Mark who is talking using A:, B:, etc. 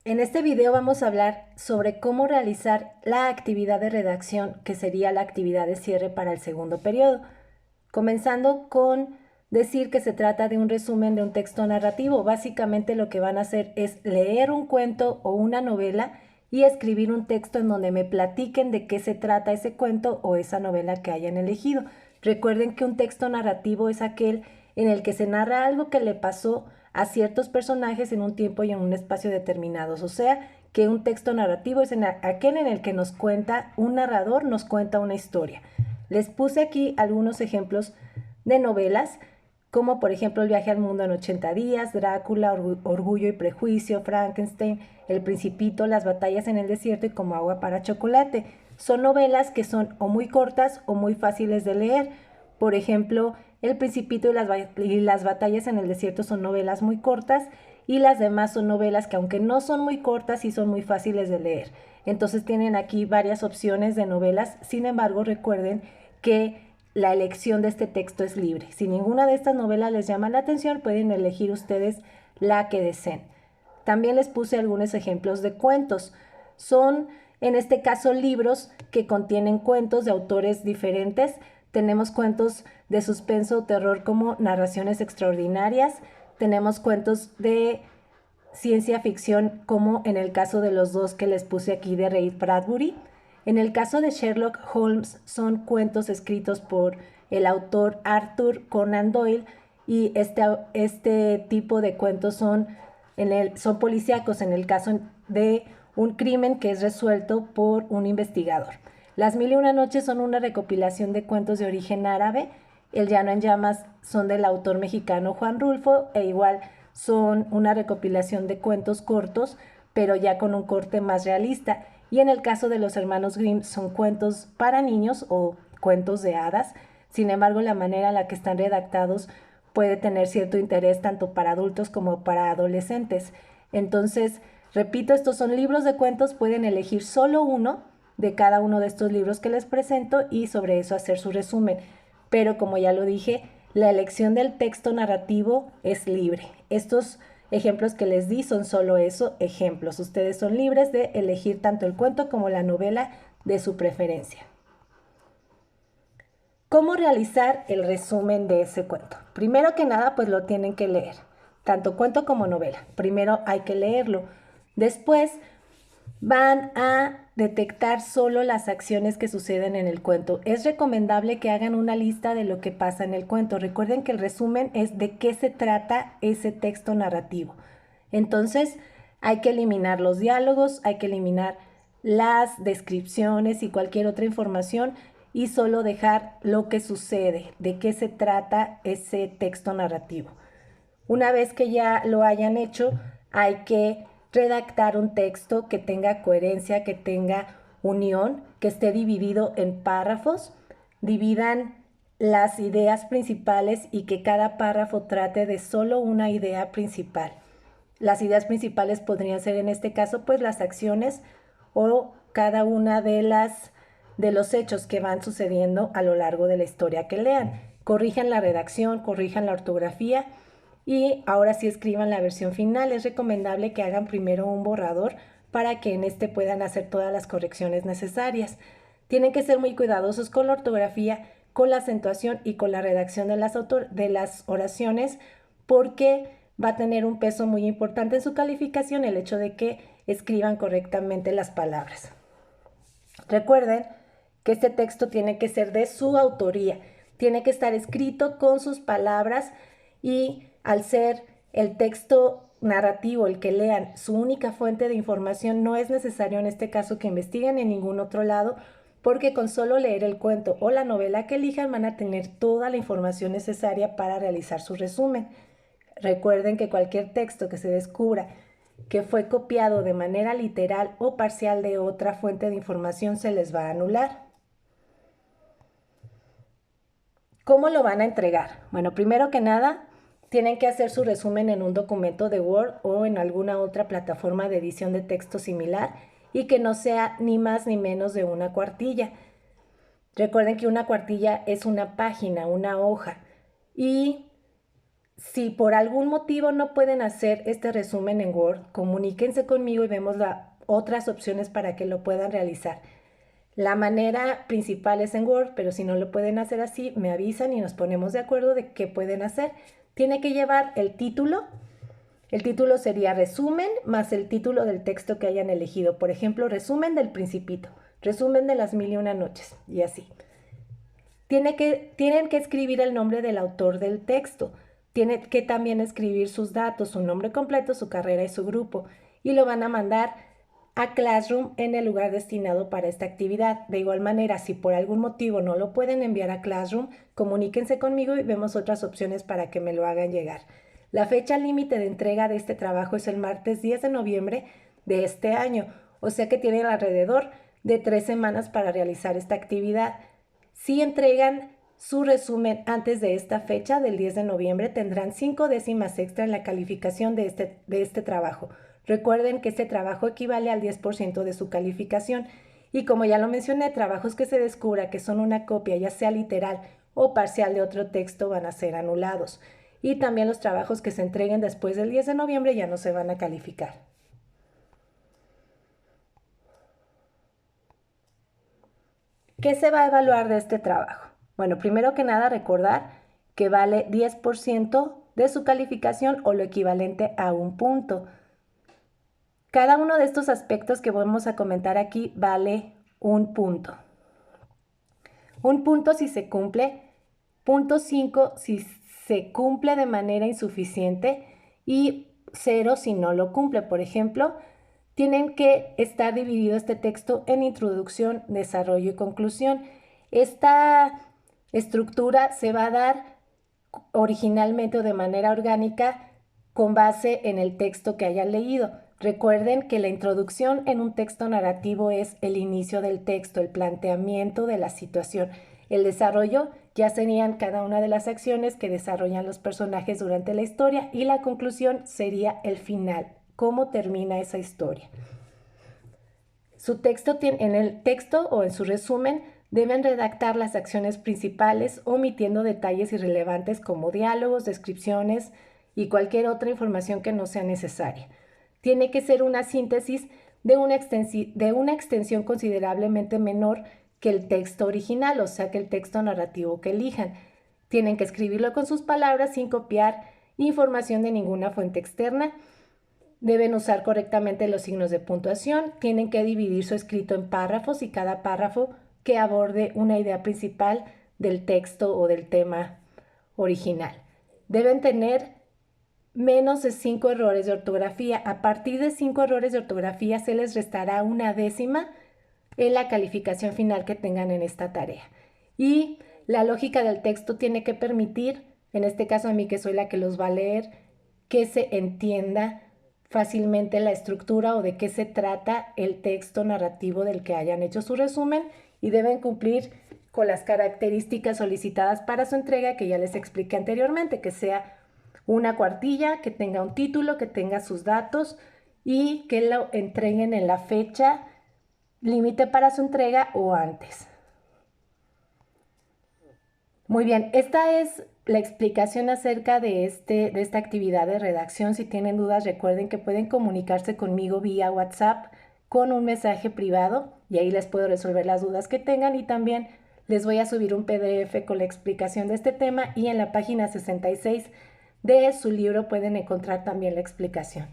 A: En este video vamos a hablar sobre cómo realizar la actividad de redacción, que sería la actividad de cierre para el segundo periodo. Comenzando con decir que se trata de un resumen de un texto narrativo. Básicamente lo que van a hacer es leer un cuento o una novela y escribir un texto en donde me platiquen de qué se trata ese cuento o esa novela que hayan elegido. Recuerden que un texto narrativo es aquel en el que se narra algo que le pasó a ciertos personajes en un tiempo y en un espacio determinados. O sea, que un texto narrativo es aquel en el que nos cuenta un narrador, nos cuenta una historia. Les puse aquí algunos ejemplos de novelas, como por ejemplo El viaje al mundo en 80 días, Drácula, Orgullo y prejuicio, Frankenstein, El Principito, Las batallas en el desierto y Como agua para chocolate. Son novelas que son o muy cortas o muy fáciles de leer. Por ejemplo, El Principito y las batallas en el desierto son novelas muy cortas y las demás son novelas que aunque no son muy cortas sí son muy fáciles de leer. Entonces tienen aquí varias opciones de novelas, sin embargo recuerden que la elección de este texto es libre. Si ninguna de estas novelas les llama la atención, pueden elegir ustedes la que deseen. También les puse algunos ejemplos de cuentos. Son, en este caso, libros que contienen cuentos de autores diferentes. Tenemos cuentos de suspenso o terror como Narraciones Extraordinarias. Tenemos cuentos de ciencia ficción como en el caso de los dos que les puse aquí de Ray Bradbury. En el caso de Sherlock Holmes son cuentos escritos por el autor Arthur Conan Doyle y este tipo de cuentos son policíacos en el caso de un crimen que es resuelto por un investigador. Las Mil y una Noches son una recopilación de cuentos de origen árabe. El Llano en Llamas son del autor mexicano Juan Rulfo e igual son una recopilación de cuentos cortos, pero ya con un corte más realista. Y en el caso de los hermanos Grimm son cuentos para niños o cuentos de hadas. Sin embargo, la manera en la que están redactados puede tener cierto interés tanto para adultos como para adolescentes. Entonces, repito, estos son libros de cuentos, pueden elegir solo uno de cada uno de estos libros que les presento y sobre eso hacer su resumen. Pero como ya lo dije, la elección del texto narrativo es libre. Estos ejemplos que les di son solo eso, ejemplos. Ustedes son libres de elegir tanto el cuento como la novela de su preferencia. ¿Cómo realizar el resumen de ese cuento? Primero que nada, pues lo tienen que leer, tanto cuento como novela. Primero hay que leerlo. Después van a detectar solo las acciones que suceden en el cuento. Es recomendable que hagan una lista de lo que pasa en el cuento. Recuerden que el resumen es de qué se trata ese texto narrativo. Entonces, hay que eliminar los diálogos, hay que eliminar las descripciones y cualquier otra información y solo dejar lo que sucede, de qué se trata ese texto narrativo. Una vez que ya lo hayan hecho, hay que redactar un texto que tenga coherencia, que tenga unión, que esté dividido en párrafos. Dividan las ideas principales y que cada párrafo trate de solo una idea principal. Las ideas principales podrían ser en este caso pues las acciones o cada una de los hechos que van sucediendo a lo largo de la historia que lean. Corrijan la redacción, corrijan la ortografía y ahora sí escriban la versión final. Es recomendable que hagan primero un borrador para que en este puedan hacer todas las correcciones necesarias. Tienen que ser muy cuidadosos con la ortografía, con la acentuación y con la redacción de las oraciones porque va a tener un peso muy importante en su calificación el hecho de que escriban correctamente las palabras. Recuerden que este texto tiene que ser de su autoría, tiene que estar escrito con sus palabras y al ser el texto narrativo el que lean su única fuente de información, no es necesario en este caso que investiguen en ningún otro lado porque con solo leer el cuento o la novela que elijan van a tener toda la información necesaria para realizar su resumen. Recuerden que cualquier texto que se descubra que fue copiado de manera literal o parcial de otra fuente de información se les va a anular. ¿Cómo lo van a entregar? Bueno, primero que nada, tienen que hacer su resumen en un documento de Word o en alguna otra plataforma de edición de texto similar y que no sea ni más ni menos de una cuartilla. Recuerden que una cuartilla es una página, una hoja y Si por algún motivo no pueden hacer este resumen en Word, comuníquense conmigo y vemos otras opciones para que lo puedan realizar. La manera principal es en Word, pero si no lo pueden hacer así, me avisan y nos ponemos de acuerdo de qué pueden hacer. Tiene que llevar el título. El título sería resumen más el título del texto que hayan elegido. Por ejemplo, resumen del Principito, resumen de Las Mil y Una Noches y así. Tienen que escribir el nombre del autor del texto. Tienen que también escribir sus datos, su nombre completo, su carrera y su grupo. Y lo van a mandar a Classroom en el lugar destinado para esta actividad. De igual manera, si por algún motivo no lo pueden enviar a Classroom, comuníquense conmigo y vemos otras opciones para que me lo hagan llegar. La fecha límite de entrega de este trabajo es el martes 10 de noviembre de este año, o sea que tienen alrededor de 3 semanas para realizar esta actividad. Si entregan su resumen antes de esta fecha, del 10 de noviembre, tendrán 5 décimas extra en la calificación de este trabajo. Recuerden que este trabajo equivale al 10% de su calificación. Y como ya lo mencioné, trabajos que se descubra que son una copia, ya sea literal o parcial de otro texto, van a ser anulados. Y también los trabajos que se entreguen después del 10 de noviembre ya no se van a calificar. ¿Qué se va a evaluar de este trabajo? Bueno, primero que nada recordar que vale 10% de su calificación o lo equivalente a un punto. Cada uno de estos aspectos que vamos a comentar aquí vale un punto. Un punto si se cumple, punto 5 si se cumple de manera insuficiente y 0 si no lo cumple. Por ejemplo, tienen que estar dividido este texto en introducción, desarrollo y conclusión. Esta estructura se va a dar originalmente o de manera orgánica con base en el texto que hayan leído. Recuerden que la introducción en un texto narrativo es el inicio del texto, el planteamiento de la situación. El desarrollo ya serían cada una de las acciones que desarrollan los personajes durante la historia y la conclusión sería el final, cómo termina esa historia. En el texto o en su resumen deben redactar las acciones principales, omitiendo detalles irrelevantes como diálogos, descripciones y cualquier otra información que no sea necesaria. Tiene que ser una síntesis de una extensión considerablemente menor que el texto original, o sea, que el texto narrativo que elijan. Tienen que escribirlo con sus palabras sin copiar información de ninguna fuente externa. Deben usar correctamente los signos de puntuación, tienen que dividir su escrito en párrafos y cada párrafo que aborde una idea principal del texto o del tema original. Deben tener menos de 5 errores de ortografía. A partir de 5 errores de ortografía se les restará una décima en la calificación final que tengan en esta tarea. Y la lógica del texto tiene que permitir, en este caso a mí que soy la que los va a leer, que se entienda fácilmente la estructura o de qué se trata el texto narrativo del que hayan hecho su resumen y deben cumplir con las características solicitadas para su entrega que ya les expliqué anteriormente, que sea una cuartilla, que tenga un título, que tenga sus datos y que lo entreguen en la fecha límite para su entrega o antes. Muy bien, esta es la explicación acerca de esta actividad de redacción. Si tienen dudas, recuerden que pueden comunicarse conmigo vía WhatsApp con un mensaje privado y ahí les puedo resolver las dudas que tengan y también les voy a subir un PDF con la explicación de este tema y en la página 66 de su libro pueden encontrar también la explicación.